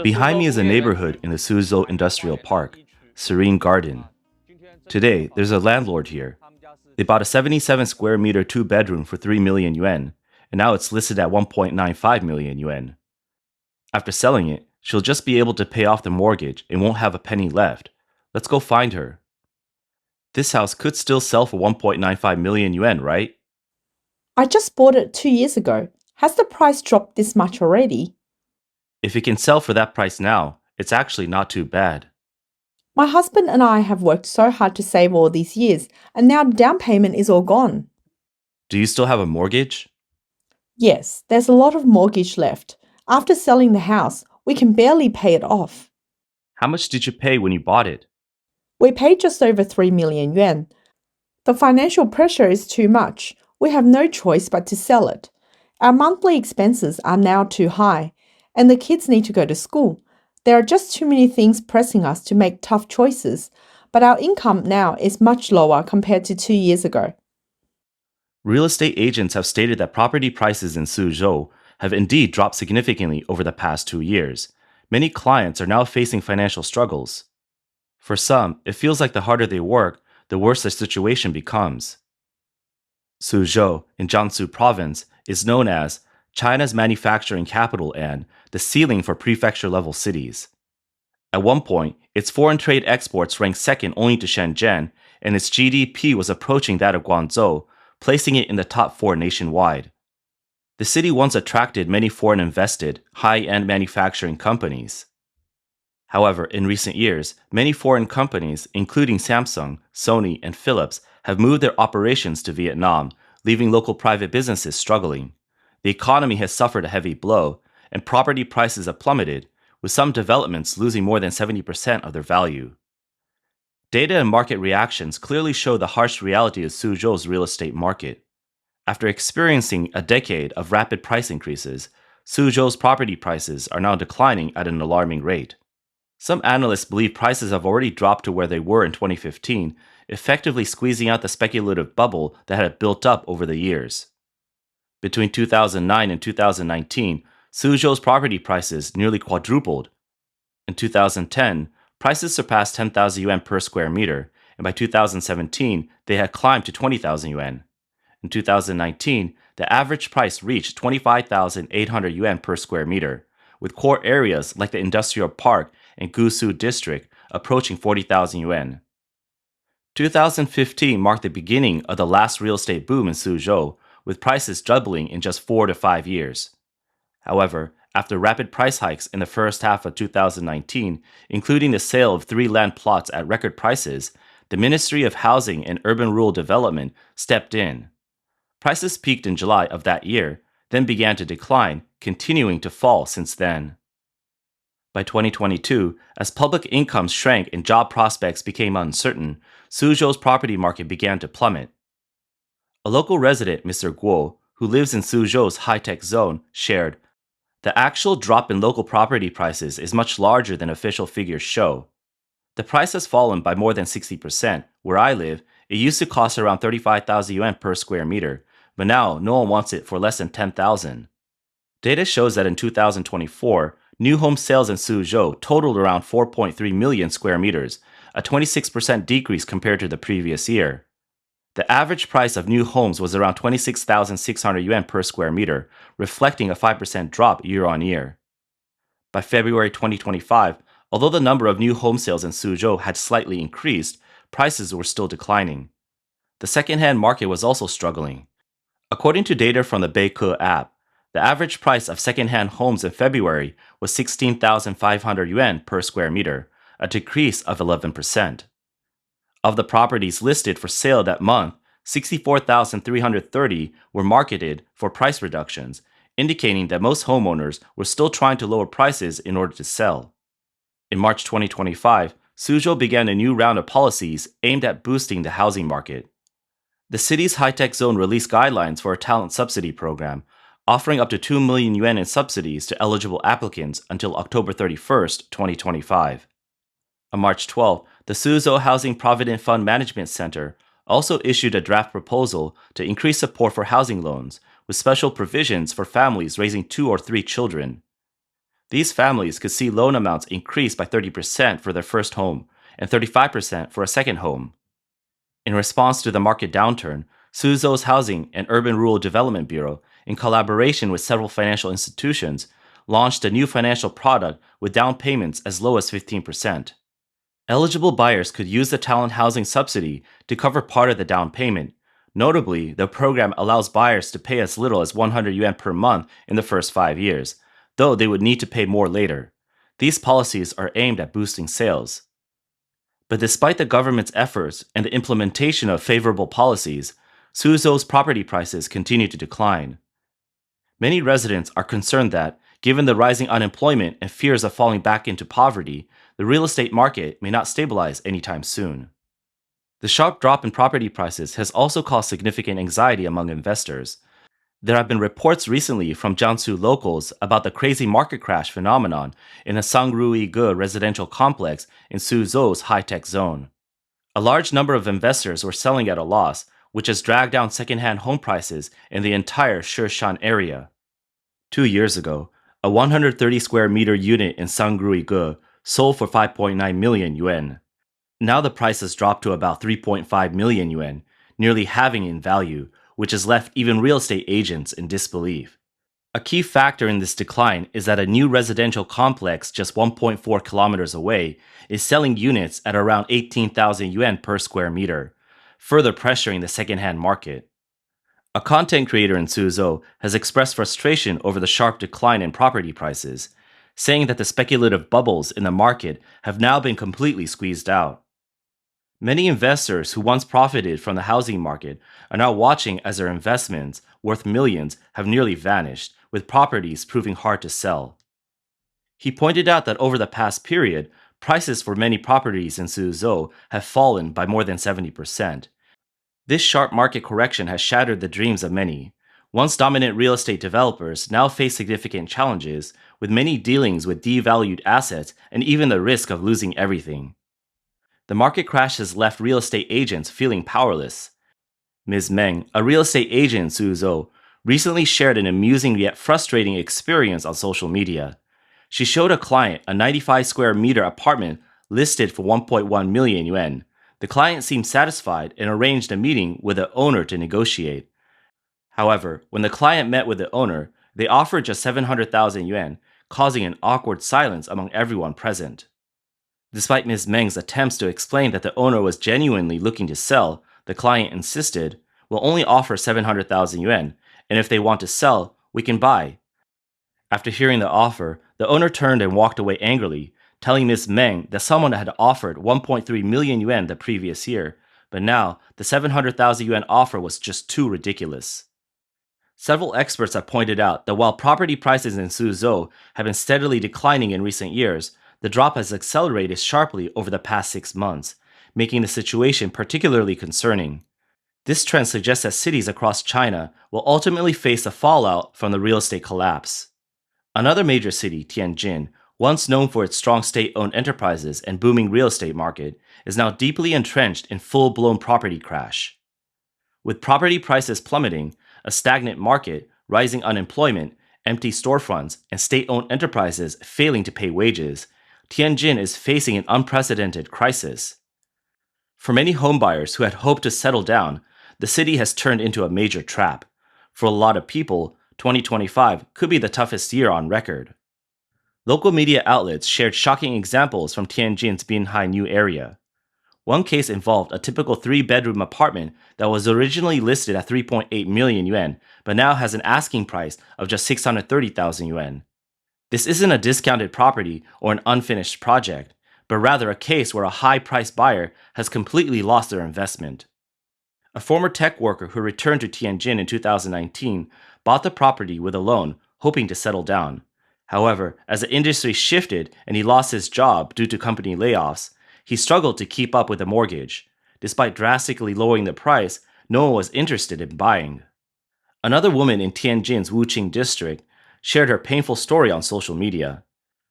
Behind me is a neighborhood in the Suzhou Industrial Park, Serene Garden. Today, there's a landlord here. They bought a 77 square meter 2-bedroom for 3 million yuan, and now it's listed at 1.95 million yuan. After selling it, she'll just be able to pay off the mortgage and won't have a penny left. Let's go find her. This house could still sell for 1.95 million yuan, right? I just bought it 2 years ago. Has the price dropped this much already? If it can sell for that price now, it's actually not too bad. My husband and I have worked so hard to save all these years, and now down payment is all gone. Do you still have a mortgage? Yes, there's a lot of mortgage left. After selling the house, we can barely pay it off. How much did you pay when you bought it? We paid just over 3 million yuan. The financial pressure is too much. We have no choice but to sell it. Our monthly expenses are now too high, and the kids need to go to school. There are just too many things pressing us to make tough choices, but our income now is much lower compared to 2 years ago. Real estate agents have stated that property prices in Suzhou have indeed dropped significantly over the past 2 years. Many clients are now facing financial struggles. For some, it feels like the harder they work, the worse their situation becomes. Suzhou, in Jiangsu Province, is known as China's manufacturing capital and the ceiling for prefecture-level cities. At one point, its foreign trade exports ranked second only to Shenzhen, and its GDP was approaching that of Guangzhou, placing it in the top 4 nationwide. The city once attracted many foreign-invested, high-end manufacturing companies. However, in recent years, many foreign companies, including Samsung, Sony, and Philips, have moved their operations to Vietnam, leaving local private businesses struggling. The economy has suffered a heavy blow, and property prices have plummeted, with some developments losing more than 70% of their value. Data and market reactions clearly show the harsh reality of Suzhou's real estate market. After experiencing a decade of rapid price increases, Suzhou's property prices are now declining at an alarming rate. Some analysts believe prices have already dropped to where they were in 2015, effectively squeezing out the speculative bubble that had built up over the years. Between 2009 and 2019, Suzhou's property prices nearly quadrupled. In 2010, prices surpassed 10,000 yuan per square meter, and by 2017, they had climbed to 20,000 yuan. In 2019, the average price reached 25,800 yuan per square meter, with core areas like the Industrial Park and Gusu District approaching 40,000 yuan. 2015 marked the beginning of the last real estate boom in Suzhou, with prices doubling in just 4 to 5 years. However, after rapid price hikes in the first half of 2019, including the sale of 3 land plots at record prices, the Ministry of Housing and Urban Rural Development stepped in. Prices peaked in July of that year, then began to decline, continuing to fall since then. By 2022, as public incomes shrank and job prospects became uncertain, Suzhou's property market began to plummet. A local resident, Mr. Guo, who lives in Suzhou's high-tech zone, shared, "The actual drop in local property prices is much larger than official figures show. The price has fallen by more than 60%. Where I live, it used to cost around 35,000 yuan per square meter, but now no one wants it for less than 10,000. Data shows that in 2024, new home sales in Suzhou totaled around 4.3 million square meters, a 26% decrease compared to the previous year. The average price of new homes was around 26,600 yuan per square meter, reflecting a 5% drop year on year. By February 2025, although the number of new home sales in Suzhou had slightly increased, prices were still declining. The second-hand market was also struggling. According to data from the Beike app, the average price of second-hand homes in February was 16,500 yuan per square meter, a decrease of 11%. Of the properties listed for sale that month, 64,330 were marketed for price reductions, indicating that most homeowners were still trying to lower prices in order to sell. In March 2025, Suzhou began a new round of policies aimed at boosting the housing market. The city's high-tech zone released guidelines for a talent subsidy program, offering up to 2 million yuan in subsidies to eligible applicants until October 31st, 2025. On March 12th, the Suzhou Housing Provident Fund Management Center also issued a draft proposal to increase support for housing loans, with special provisions for families raising 2 or 3 children. These families could see loan amounts increase by 30% for their first home and 35% for a second home. In response to the market downturn, Suzhou's Housing and Urban Rural Development Bureau, in collaboration with several financial institutions, launched a new financial product with down payments as low as 15%. Eligible buyers could use the talent housing subsidy to cover part of the down payment. Notably, the program allows buyers to pay as little as 100 yuan per month in the first 5 years, though they would need to pay more later. These policies are aimed at boosting sales. But despite the government's efforts and the implementation of favorable policies, Suzhou's property prices continue to decline. Many residents are concerned that, given the rising unemployment and fears of falling back into poverty, the real estate market may not stabilize anytime soon. The sharp drop in property prices has also caused significant anxiety among investors. There have been reports recently from Jiangsu locals about the crazy market crash phenomenon in a Sangruige residential complex in Suzhou's high-tech zone. A large number of investors were selling at a loss, which has dragged down second-hand home prices in the entire Xiong'an area. 2 years ago, a 130 square meter unit in Sangruige sold for 5.9 million yuan. Now the price has dropped to about 3.5 million yuan, nearly halving in value, which has left even real estate agents in disbelief. A key factor in this decline is that a new residential complex just 1.4 kilometers away is selling units at around 18,000 yuan per square meter, further pressuring the second-hand market. A content creator in Suzhou has expressed frustration over the sharp decline in property prices, saying that the speculative bubbles in the market have now been completely squeezed out. Many investors who once profited from the housing market are now watching as their investments, worth millions, have nearly vanished, with properties proving hard to sell. He pointed out that over the past period, prices for many properties in Suzhou have fallen by more than 70%. This sharp market correction has shattered the dreams of many. Once dominant real estate developers now face significant challenges, with many dealings with devalued assets and even the risk of losing everything. The market crash has left real estate agents feeling powerless. Ms. Meng, a real estate agent in Suzhou, recently shared an amusing yet frustrating experience on social media. She showed a client a 95 square meter apartment listed for 1.1 million yuan. The client seemed satisfied and arranged a meeting with the owner to negotiate. However, when the client met with the owner, they offered just 700,000 yuan, causing an awkward silence among everyone present. Despite Ms. Meng's attempts to explain that the owner was genuinely looking to sell, the client insisted, "We'll only offer 700,000 yuan, and if they want to sell, we can buy." After hearing the offer, the owner turned and walked away angrily, telling Ms. Meng that someone had offered 1.3 million yuan the previous year, but now the 700,000 yuan offer was just too ridiculous. Several experts have pointed out that while property prices in Suzhou have been steadily declining in recent years, the drop has accelerated sharply over the past 6 months, making the situation particularly concerning. This trend suggests that cities across China will ultimately face the fallout from the real estate collapse. Another major city, Tianjin, once known for its strong state-owned enterprises and booming real estate market, is now deeply entrenched in full-blown property crash. With property prices plummeting, a stagnant market, rising unemployment, empty storefronts, and state-owned enterprises failing to pay wages, Tianjin is facing an unprecedented crisis. For many homebuyers who had hoped to settle down, the city has turned into a major trap. For a lot of people, 2025 could be the toughest year on record. Local media outlets shared shocking examples from Tianjin's Binhai New area. One case involved a typical 3-bedroom apartment that was originally listed at 3.8 million yuan, but now has an asking price of just 630,000 yuan. This isn't a discounted property or an unfinished project, but rather a case where a high-priced buyer has completely lost their investment. A former tech worker who returned to Tianjin in 2019 bought the property with a loan, hoping to settle down. However, as the industry shifted and he lost his job due to company layoffs, he struggled to keep up with the mortgage. Despite drastically lowering the price, no one was interested in buying. Another woman in Tianjin's Wuqing district shared her painful story on social media.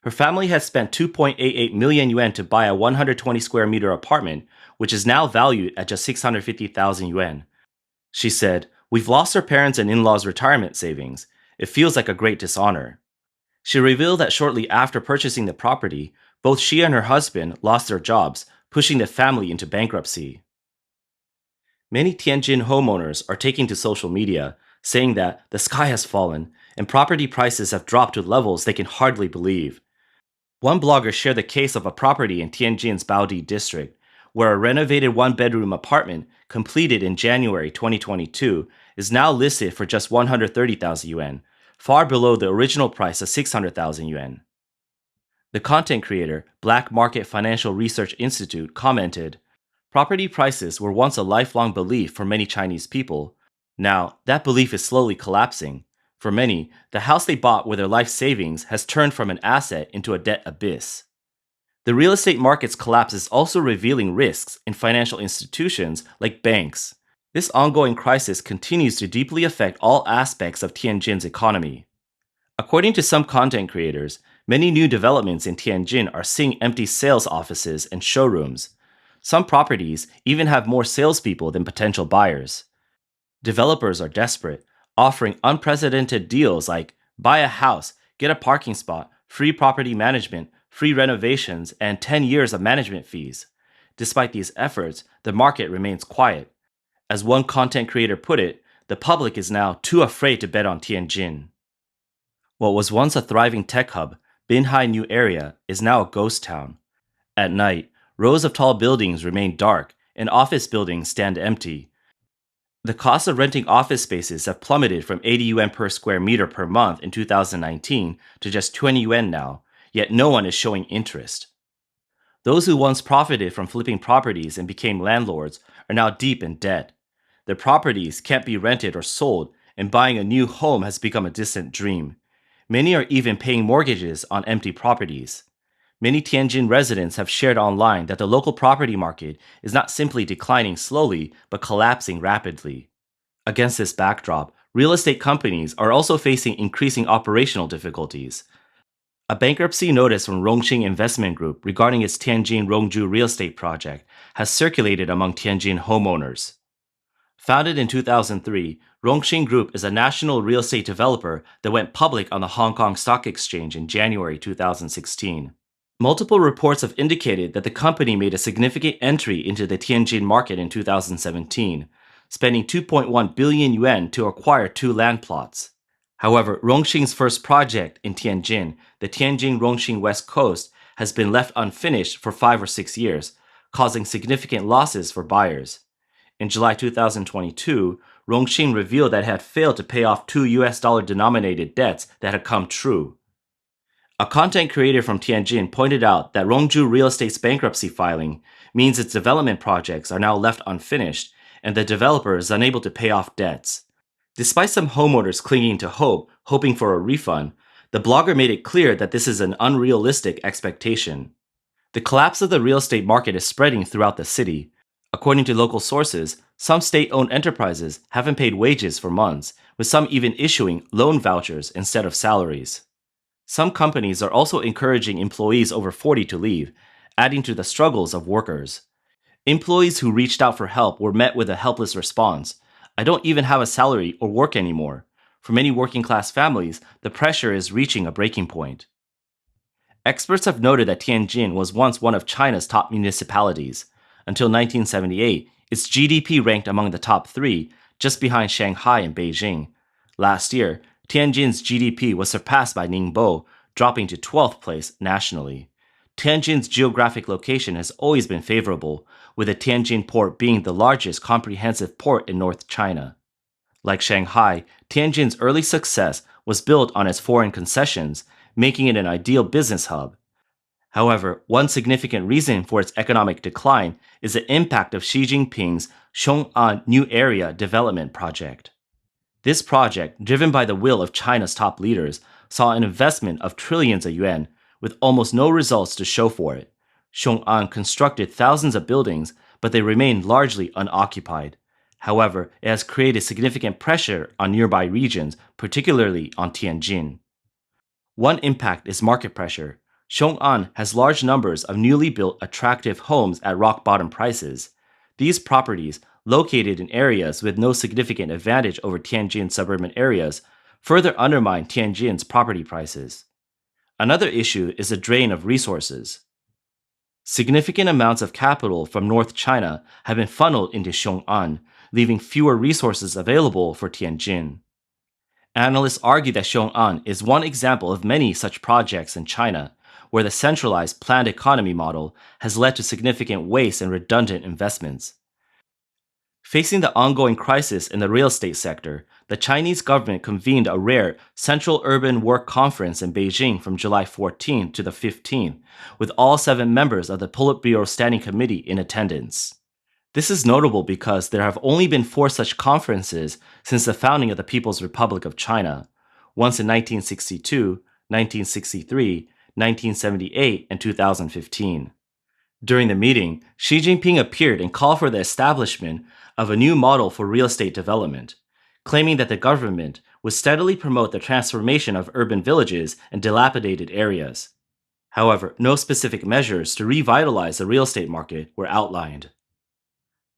Her family had spent 2.88 million yuan to buy a 120 square meter apartment, which is now valued at just 650,000 yuan. She said, We've lost our parents' and in laws' retirement savings. It feels like a great dishonor. She revealed that shortly after purchasing the property, both she and her husband lost their jobs, pushing the family into bankruptcy. Many Tianjin homeowners are taking to social media, saying that the sky has fallen and property prices have dropped to levels they can hardly believe. One blogger shared the case of a property in Tianjin's Baodi district, where a renovated one-bedroom apartment completed in January 2022 is now listed for just 130,000 yuan, far below the original price of 600,000 yuan. The content creator, Black Market Financial Research Institute, commented, "Property prices were once a lifelong belief for many Chinese people. Now, that belief is slowly collapsing. For many, the house they bought with their life savings has turned from an asset into a debt abyss." The real estate market's collapse is also revealing risks in financial institutions like banks. This ongoing crisis continues to deeply affect all aspects of Tianjin's economy. According to some content creators, many new developments in Tianjin are seeing empty sales offices and showrooms. Some properties even have more salespeople than potential buyers. Developers are desperate, offering unprecedented deals like buy a house, get a parking spot, free property management, free renovations, and 10 years of management fees. Despite these efforts, the market remains quiet. As one content creator put it, the public is now too afraid to bet on Tianjin. What was once a thriving tech hub, Binhai New Area, is now a ghost town. At night, rows of tall buildings remain dark, and office buildings stand empty. The cost of renting office spaces have plummeted from 80 yuan per square meter per month in 2019 to just 20 yuan now, yet no one is showing interest. Those who once profited from flipping properties and became landlords are now deep in debt. Their properties can't be rented or sold, and buying a new home has become a distant dream. Many are even paying mortgages on empty properties. Many Tianjin residents have shared online that the local property market is not simply declining slowly, but collapsing rapidly. Against this backdrop, real estate companies are also facing increasing operational difficulties. A bankruptcy notice from Rongxing Investment Group regarding its Tianjin Rongju real estate project has circulated among Tianjin homeowners. Founded in 2003, Rongxing Group is a national real estate developer that went public on the Hong Kong Stock Exchange in January 2016. Multiple reports have indicated that the company made a significant entry into the Tianjin market in 2017, spending 2.1 billion yuan to acquire 2 land plots. However, Rongxing's first project in Tianjin, the Tianjin Rongxing West Coast, has been left unfinished for 5 or 6 years, causing significant losses for buyers. In July 2022, Rongxing revealed that it had failed to pay off 2 US dollar denominated debts that had come true. A content creator from Tianjin pointed out that Rongju Real Estate's bankruptcy filing means its development projects are now left unfinished and the developer is unable to pay off debts. Despite some homeowners clinging to hope, hoping for a refund, the blogger made it clear that this is an unrealistic expectation. The collapse of the real estate market is spreading throughout the city. According to local sources, some state-owned enterprises haven't paid wages for months, with some even issuing loan vouchers instead of salaries. Some companies are also encouraging employees over 40 to leave, adding to the struggles of workers. Employees who reached out for help were met with a helpless response. "I don't even have a salary or work anymore." For many working-class families, the pressure is reaching a breaking point. Experts have noted that Tianjin was once one of China's top municipalities. Until 1978, its GDP ranked among the top 3, just behind Shanghai and Beijing. Last year, Tianjin's GDP was surpassed by Ningbo, dropping to 12th place nationally. Tianjin's geographic location has always been favorable, with the Tianjin port being the largest comprehensive port in North China. Like Shanghai, Tianjin's early success was built on its foreign concessions, making it an ideal business hub. However, one significant reason for its economic decline is the impact of Xi Jinping's Xiong'an New Area Development Project. This project, driven by the will of China's top leaders, saw an investment of trillions of yuan, with almost no results to show for it. Xiong'an constructed thousands of buildings, but they remain largely unoccupied. However, it has created significant pressure on nearby regions, particularly on Tianjin. One impact is market pressure. Xiong'an has large numbers of newly built attractive homes at rock-bottom prices. These properties, located in areas with no significant advantage over Tianjin suburban areas, further undermine Tianjin's property prices. Another issue is the drain of resources. Significant amounts of capital from North China have been funneled into Xiong'an, leaving fewer resources available for Tianjin. Analysts argue that Xiong'an is one example of many such projects in China, where the centralized planned economy model has led to significant waste and redundant investments. Facing the ongoing crisis in the real estate sector, the Chinese government convened a rare Central Urban Work Conference in Beijing from July 14 to the 15th, with all 7 members of the Politburo Standing Committee in attendance. This is notable because there have only been 4 such conferences since the founding of the People's Republic of China, once in 1962, 1963, 1978, and 2015. During the meeting, Xi Jinping appeared and called for the establishment of a new model for real estate development, claiming that the government would steadily promote the transformation of urban villages and dilapidated areas. However, no specific measures to revitalize the real estate market were outlined.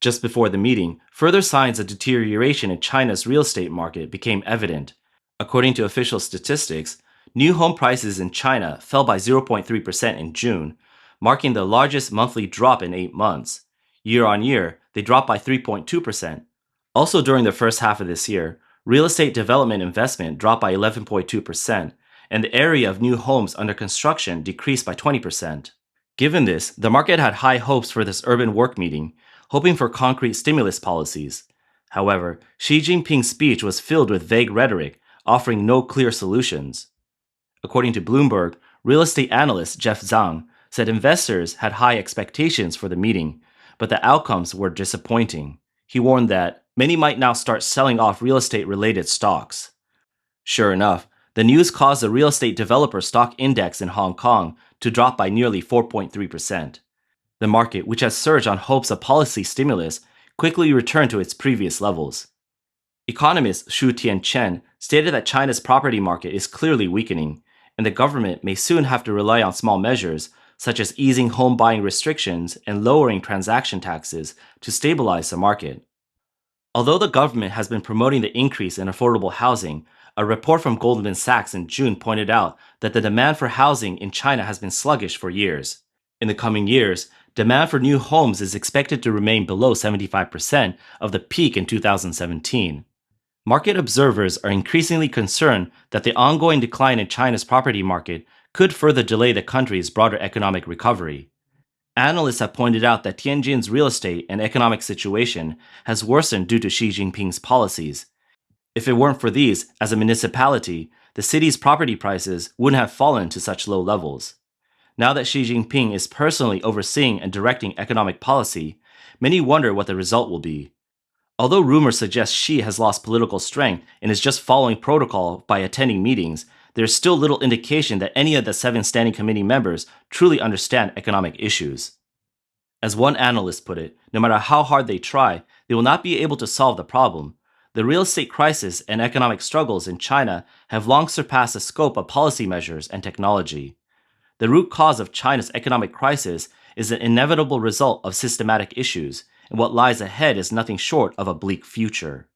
Just before the meeting, further signs of deterioration in China's real estate market became evident. According to official statistics, new home prices in China fell by 0.3% in June, marking the largest monthly drop in 8 months. Year on year, they dropped by 3.2%. Also during the first half of this year, real estate development investment dropped by 11.2%, and the area of new homes under construction decreased by 20%. Given this, the market had high hopes for this urban work meeting, hoping for concrete stimulus policies. However, Xi Jinping's speech was filled with vague rhetoric, offering no clear solutions. According to Bloomberg, real estate analyst Jeff Zhang said investors had high expectations for the meeting, but the outcomes were disappointing. He warned that many might now start selling off real estate-related stocks. Sure enough, the news caused the real estate developer stock index in Hong Kong to drop by nearly 4.3%. The market, which has surged on hopes of policy stimulus, quickly returned to its previous levels. Economist Xu Tianchen stated that China's property market is clearly weakening, and the government may soon have to rely on small measures, such as easing home buying restrictions and lowering transaction taxes, to stabilize the market. Although the government has been promoting the increase in affordable housing, a report from Goldman Sachs in June pointed out that the demand for housing in China has been sluggish for years. In the coming years, demand for new homes is expected to remain below 75% of the peak in 2017. Market observers are increasingly concerned that the ongoing decline in China's property market could further delay the country's broader economic recovery. Analysts have pointed out that Tianjin's real estate and economic situation has worsened due to Xi Jinping's policies. If it weren't for these, as a municipality, the city's property prices wouldn't have fallen to such low levels. Now that Xi Jinping is personally overseeing and directing economic policy, many wonder what the result will be. Although rumors suggest Xi has lost political strength and is just following protocol by attending meetings, there is still little indication that any of the 7 standing committee members truly understand economic issues. As one analyst put it, no matter how hard they try, they will not be able to solve the problem. The real estate crisis and economic struggles in China have long surpassed the scope of policy measures and technology. The root cause of China's economic crisis is an inevitable result of systematic issues, and what lies ahead is nothing short of a bleak future.